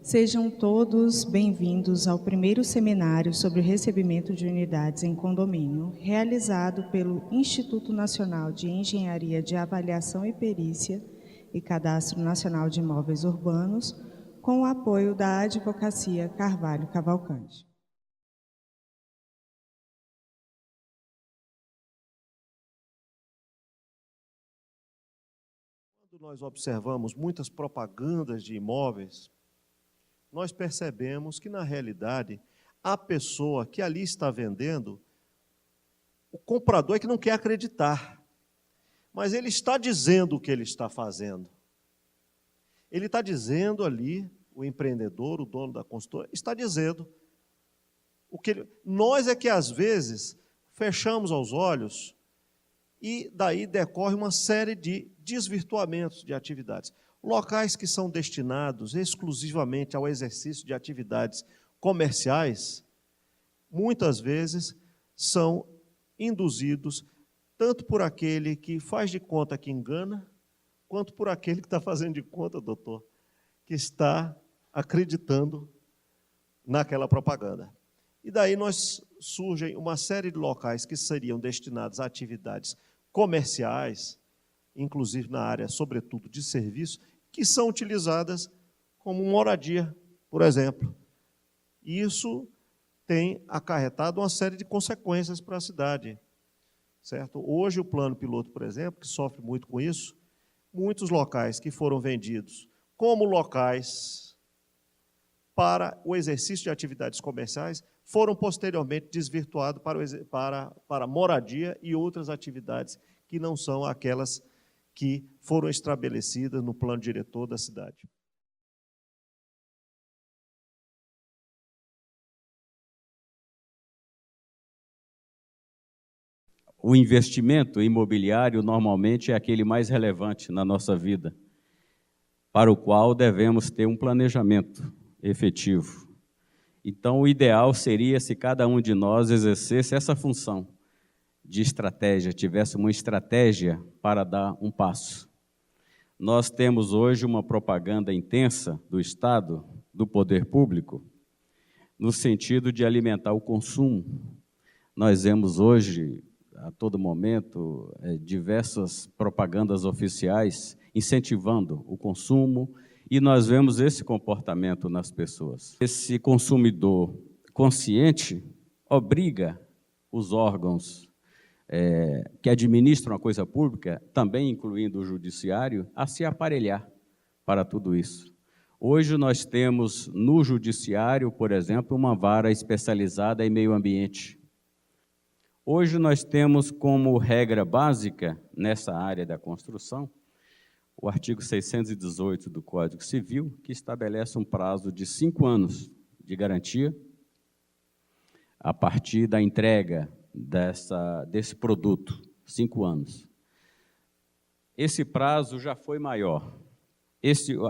Sejam todos bem-vindos ao primeiro seminário sobre o recebimento de unidades em condomínio, realizado pelo Instituto Nacional de Engenharia de Avaliação e Perícia e Cadastro Nacional de Imóveis Urbanos, com o apoio da Advocacia Carvalho Cavalcante. Quando nós observamos muitas propagandas de imóveis, nós percebemos que, na realidade, a pessoa que ali está vendendo, o comprador é que não quer acreditar, mas ele está dizendo o que ele está fazendo. Ele está dizendo ali, o empreendedor, o dono da consultora, está dizendo o que ele... Nós é que, às vezes, fechamos os olhos e daí decorre uma série de desvirtuamentos de atividades. Locais que são destinados exclusivamente ao exercício de atividades comerciais, muitas vezes são induzidos tanto por aquele que faz de conta que engana, quanto por aquele que está fazendo de conta, doutor, que está acreditando naquela propaganda. E daí surgem uma série de locais que seriam destinados a atividades comerciais, inclusive na área, sobretudo, de serviço, que são utilizadas como moradia, por exemplo. Isso tem acarretado uma série de consequências para a cidade, certo? Hoje, o plano piloto, por exemplo, que sofre muito com isso, muitos locais que foram vendidos como locais para o exercício de atividades comerciais foram posteriormente desvirtuados para moradia e outras atividades que não são aquelas que foram estabelecidas no plano diretor da cidade. O investimento imobiliário normalmente é aquele mais relevante na nossa vida, para o qual devemos ter um planejamento efetivo. Então, o ideal seria se cada um de nós exercesse essa função de estratégia, tivesse uma estratégia para dar um passo. Nós temos hoje uma propaganda intensa do Estado, do poder público, no sentido de alimentar o consumo. Nós vemos hoje, a todo momento, diversas propagandas oficiais incentivando o consumo, e nós vemos esse comportamento nas pessoas. Esse consumidor consciente obriga os órgãos que administram a coisa pública, também incluindo o judiciário, a se aparelhar para tudo isso. Hoje nós temos no judiciário, por exemplo, uma vara especializada em meio ambiente. Hoje nós temos como regra básica, nessa área da construção, o artigo 618 do Código Civil, que estabelece um prazo de 5 anos de garantia a partir da entrega desse produto, 5 anos. Esse prazo já foi maior.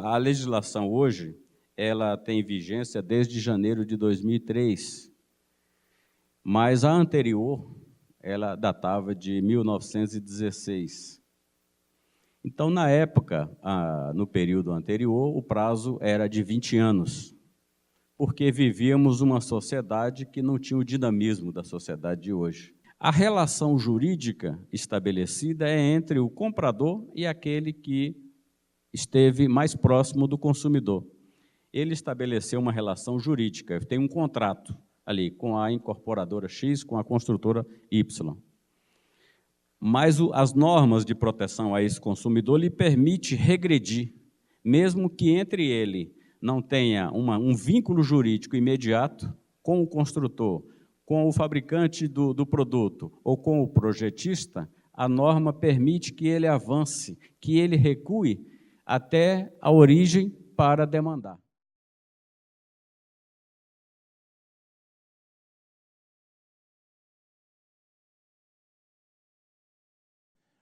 A legislação hoje, ela tem vigência desde janeiro de 2003, mas a anterior, ela datava de 1916. Então, na época, no período anterior, o prazo era de 20 anos, porque vivíamos uma sociedade que não tinha o dinamismo da sociedade de hoje. A relação jurídica estabelecida é entre o comprador e aquele que esteve mais próximo do consumidor. Ele estabeleceu uma relação jurídica, tem um contrato ali com a incorporadora X, com a construtora Y. Mas as normas de proteção a esse consumidor lhe permite regredir, mesmo que entre ele não tenha um vínculo jurídico imediato com o construtor, com o fabricante do produto ou com o projetista, a norma permite que ele avance, que ele recue até a origem para demandar.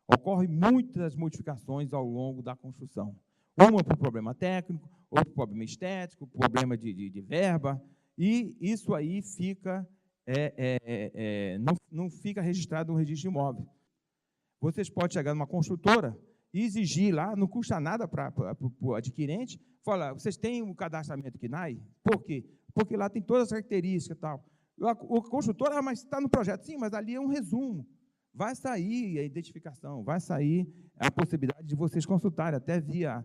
Ocorrem muitas modificações ao longo da construção. Uma por problema técnico, outra por problema estético, problema de verba, e isso aí fica, não fica registrado no registro de imóvel. Vocês podem chegar numa construtora e exigir lá, não custa nada para o adquirente, fala, vocês têm um cadastramento KNAI? Por quê? Porque lá tem todas as características e tal. O construtor, mas está no projeto, sim, mas ali é um resumo. Vai sair a identificação, vai sair a possibilidade de vocês consultarem, até via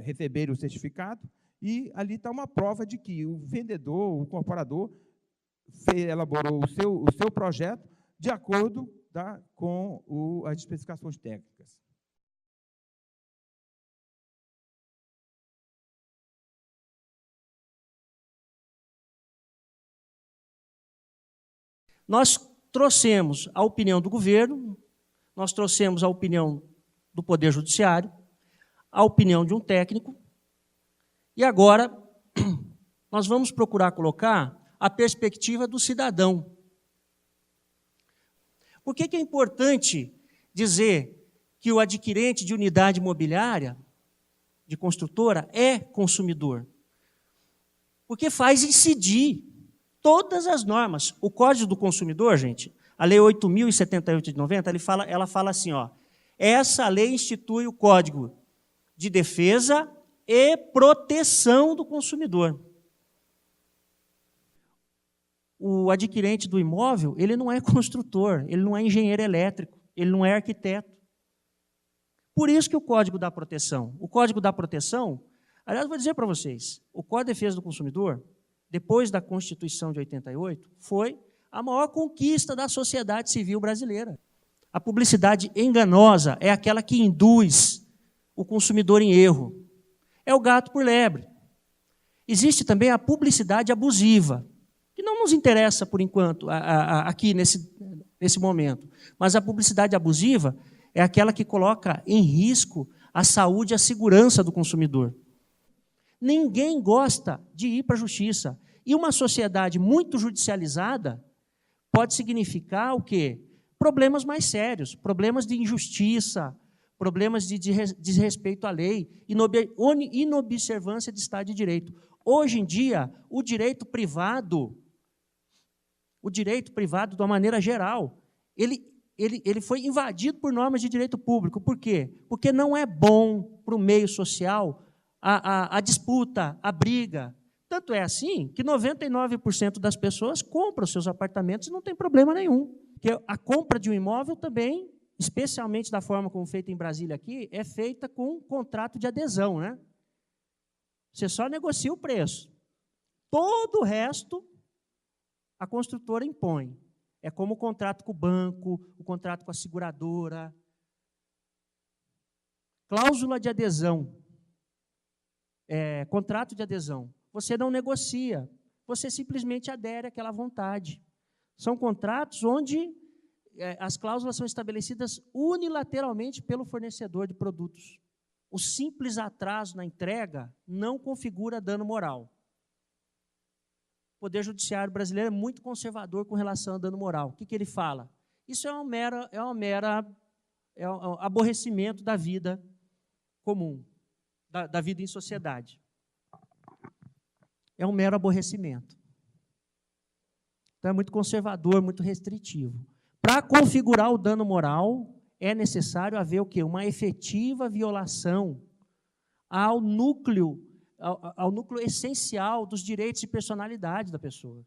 receber o certificado, e ali está uma prova de que o vendedor, o incorporador, elaborou o seu projeto de acordo, tá, com as especificações técnicas. Nós trouxemos a opinião do governo, nós trouxemos a opinião do Poder Judiciário, a opinião de um técnico, e agora nós vamos procurar colocar a perspectiva do cidadão. Por que é importante dizer que o adquirente de unidade imobiliária, de construtora, é consumidor? Porque faz incidir todas as normas. O Código do Consumidor, gente, a Lei 8.078 de 90, ela fala assim, ó, essa lei institui o Código de Defesa e Proteção do Consumidor. O adquirente do imóvel, ele não é construtor, ele não é engenheiro elétrico, ele não é arquiteto. Por isso que o Código da Proteção. O Código da Proteção, aliás, vou dizer para vocês, o Código de Defesa do Consumidor, depois da Constituição de 88, foi a maior conquista da sociedade civil brasileira. A publicidade enganosa é aquela que induz o consumidor em erro. É o gato por lebre. Existe também a publicidade abusiva, que não nos interessa, por enquanto, aqui nesse momento. Mas a publicidade abusiva é aquela que coloca em risco a saúde e a segurança do consumidor. Ninguém gosta de ir para a justiça. E uma sociedade muito judicializada pode significar o quê? Problemas mais sérios, problemas de injustiça, problemas de desrespeito à lei, inobservância de Estado de Direito. Hoje em dia, o direito privado, de uma maneira geral, ele foi invadido por normas de direito público. Por quê? Porque não é bom para o meio social a disputa, a briga. Tanto é assim que 99% das pessoas compram os seus apartamentos e não tem problema nenhum. Porque a compra de um imóvel também, especialmente da forma como feita em Brasília aqui, é feita com um contrato de adesão, né? Você só negocia o preço. Todo o resto, a construtora impõe. É como o contrato com o banco, o contrato com a seguradora. Cláusula de adesão. Contrato de adesão. Você não negocia, você simplesmente adere àquela vontade. São contratos onde as cláusulas são estabelecidas unilateralmente pelo fornecedor de produtos. O simples atraso na entrega não configura dano moral. O Poder Judiciário brasileiro é muito conservador com relação a dano moral. O que ele fala? Isso é um aborrecimento da vida comum, da vida em sociedade. É um mero aborrecimento. Então, é muito conservador, muito restritivo. Para configurar o dano moral, é necessário haver o quê? Uma efetiva violação ao núcleo essencial dos direitos e personalidade da pessoa.